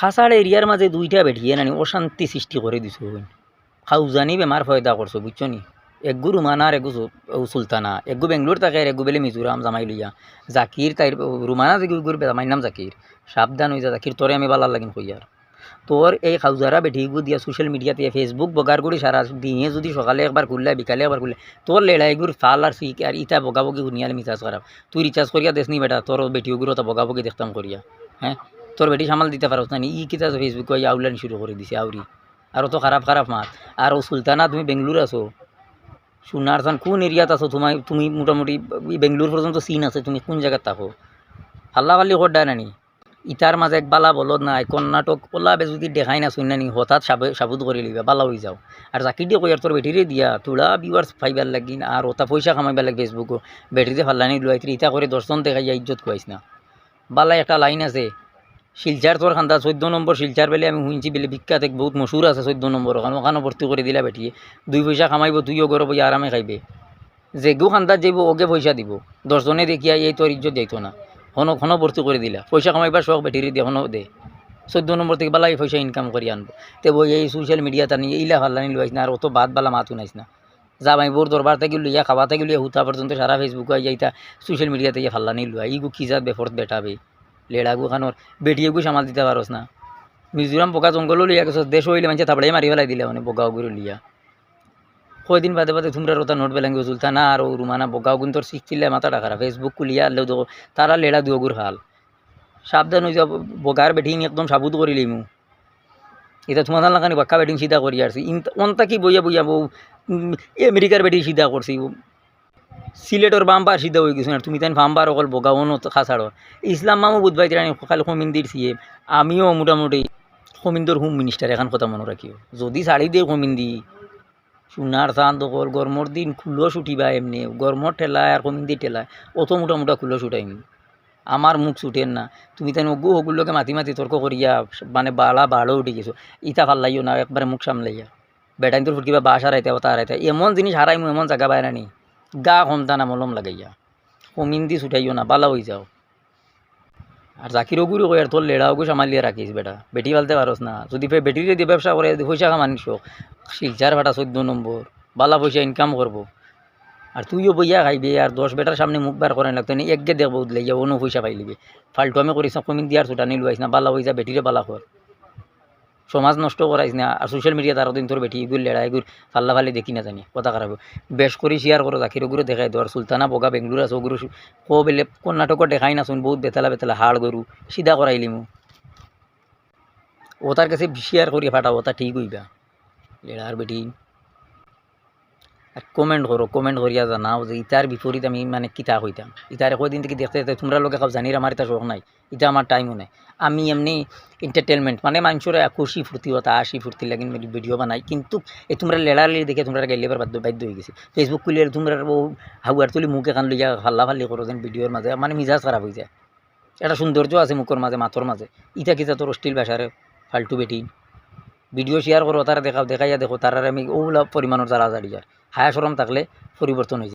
খাসাড় এরিয়ার মাঝে দুইটা বেঠিয়ে নানি অশান্তি সৃষ্টি করে দিছো খাউজানি বেমার ফয়দা করছো বুঝছো নি এগু রুমানা আর এগু সুলতানা এগু বেঙ্গলোর থাকে আর এগু বেলে মিজোরাম জামাই লইয়া জাকির তাই রুমানা যে গুর আমার নাম জাকির সাবধান হয়ে যা জাকির তোরে আমি বালার লাগিন কইয়ার তোর এই খাউজারা বেঠিগু দিয়া সোশ্যাল মিডিয়াতে ফেসবুক বগার করি সারা দিনে যদি সকালে একবার খুললে বিকালে একবার খুললে তোর লেড়াইগুর ফাল আর ফিক আর ইটা বগাবগি শুনিয়ালে মিজাজ খারাপ তুই রিচার্জ করিয়া দেসনি বেটা তোর বেটিগুলো তো বগাবগি দেখতাম করিয়া হ্যাঁ তোর বেটি সামাল দিতে পারছ না ই কিতা ফেসবুক আউলানি শুরু করে দিছে আউরি আর তো খারাপ খারাপ মাত আর ও সুলতানা তুমি বেঙ্গলোর আছো সোনার থান কোন এরিয়াত আছো তুমি মোটামুটি বেঙ্গলোর পর্যন্ত সিন আছে তুমি কোন জায়গায় থাকো হাল্লা পাল্লি করডা নানি ইটার মাঝে এক বালা বলদ নাই কর্ণাটক ওলাবে যদি দেখাই না শুন নানি হঠাৎ সাবুত করে লিবা বালা হয়ে যাও আর জাকি দিয়ে কইয়ার তোর বেটিরে দিয়া তোলা ভিউয়ার্স পাইবার লাগিন আর ওটা পয়সা কামাইবার লাগে ফেসবুকও বেটিতে ফাল্লানি লুয়াইতে ইটা করে দর্শন দেখাইয়া ইজ্জত খুয়াইস না বালা একটা লাইন আছে শিলচার তোর খান্দা 14 নম্বর শিলচার বেলে আমি শুনছি বেলে বিখ্যাত এক বহুত মশুর আছে 14 নম্বর ওখানে ভর্তি করে দিলা বেটিয়ে 2 পয়সা কামাইব তুইও গরব বই আরামে খাইবে যে গু খান্দাত যাইব ওকে পয়সা দিব দর্শনে দেখিয়া এই তোর ইজ্জত যাইতো না হনো ভর্তি করে দিলা পয়সা কামাইবার শখ বেটিরে দিয়ে হনো দে 14 নম্বর থেকে বালাই পয়সা ইনকাম করি আনবো তে বই এই সোশ্যাল মিডিয়া তা নিয়ে ইলা ফাল্লানি লুয়াইস না আর অত বাদ বালা মাত শুনাইস না যা ভাই বোর দরবার থেকে লইয়া খাওয়া থেকে লইয়া হুতা পর্যন্ত সারা ফেসবুক যাইতা সোশ্যাল মিডিয়াতে ফাল্লানি লুয়া ইগু খিজাত বেফরত বেটাবে লেড়াগু খানোর বেটিয়েগু সামাল দিতে পারস না মিজোরাম বোকা জঙ্গলও লিয়া গেছ দেশ হইলে মানুষে তাবড়াই মারি ফেলাই দিলে মানে বোগাগুলো লিয়া কয়দিন বাদে বাদে তোমরা ওটা নোট বেলাঙ্গি সুলতানা আর রুমানা বোগাগুন তোর শিখছিলে মাথাটা খারাপ ফেসবুক কুলিয়া আনলেও তো তারা লেড়া দুগুর হাল সাবধান হয়ে যাব বোগার বেটিং একদম সাবুত করি লিমু এটা তোমার লাগানি বাক্কা বেটিং সিধা করি আসছি অন্তা কি বইয়া বইয়া বউ আমেরিকার বেটি সিধা করছি সিলেটর বাম্পার সিধা হয়ে গেছো না তুমি তাই বাম্পার অকল বগাওনো খাসাড়র ইসলাম মামু বুধবাই কাল হোমিন্দির সিএম আমিও মোটামুটি হোমিন্দর হোম মিনিস্টার এখন কথা মনে রাখিও যদি শাড়ি দিয়ে হোমিন্দি সোনার চাঁদ অকল গরমর দিন খুলো ছুটিবা এমনি গরমর ঠেলায় আর হোমিন্দি ঠেলায় অত মোটামোটা খুলো ছুটাইম আমার মুখ ছুটেন না তুমি তাই অগু হগুলোকে মাতি মাতি তর্ক করিয়া মানে বালা বাড়ো উঠে গেছো ইটা ফাল্লাইও না একবারে মুখ সামলাইয়া বেটাইন তোর ফুটকিবা বাস হারাইতে ওটা হারাইতে এমন জিনিস হারাইমু এমন জায়গা বাইরা নি গা কমতানা মলম লাগাইয়া কমিন্দি ছুটাইও না বালা হয়ে যাও আর জাকিরও গুড়ি কই আর তোর লেড়াওকে সামালিয়ে রাখিস বেটি ফালতে পারস না যদি বেটিরে দিয়ে ব্যবসা করে পয়সা কামানিস শিলচার ভাটা 14 নম্বর বালা পয়সা ইনকাম করবো আর তুইও বইয়া খাইবে আর 10 বেটার সামনে মুখ বার করে লাগতো না একগে দেখবো উদলাইয়া অন্য পয়সা পাইলিবে ফাল্টু আমি করিস না কমিন দিয়ার ছুটানি লুয়াইস না বালা হয়ে যা বেটিরে বালা কর সমাজ নষ্ট করাইস না আর সোশ্যাল মিডিয়া তার দিন তোর বেটি এগুলো লেড়া এগুলো ফাল্লা ফালি দেখি না জানি কথা খারাপ বেশ করে শেয়ার করো জাকির ওগুলো দেখাই দো আর সুলতানা বগা বেঙ্গলোর আছে ওগুলো কো বেলে কর্ণাটকও দেখাই না শুন বহুত বেতালা বেতালা হাড় গরু সিধা করাইলিমু ও তার কাছে শেয়ার করিয়া ফাটাবো তা ঠিক হইবা লেড়ার বেটি আর কমেন্ট করো কমেন্ট করিয়া জানাও যে ইটার বিপরীত আমি মানে কিতা হইতাম ইটারে কয়দিন থেকে দেখতে দেখতে তোমরা লোকে খাও জানি আমার এটা শখ নাই এটা আমার টাইমও নাই আমি এমনি এন্টারটেনমেন্ট মানে মানুষের খুশি ফুর্তি হতা আসি ফুর্তি লাগিন ভিডিও বানাই কিন্তু এই তোমরা লেড়ালি দেখে তোমরা গেলেবার বাধ্য হয়ে গেছে ফেসবুক খুলে তোমরা হাউয়ার তুলি মুখ এখান লইয়া ফাল্লা ফাল্লি করো যেন ভিডিওর মাঝে মানে মিজাজ খারাপ হয়ে যায় একটা সৌন্দর্য আছে মুখের মাঝে মাথর মাঝে ইটা কিতা তোর অশ্লীল ভাষারে ফাল্টু বেটি ভিডিও শেয়ার করো তারা দেখাইয়া দেখো তারা আমি ওগুলা পরিমাণের যারা যার হায়া সরম থাকলে পরিবর্তন হয়েছে।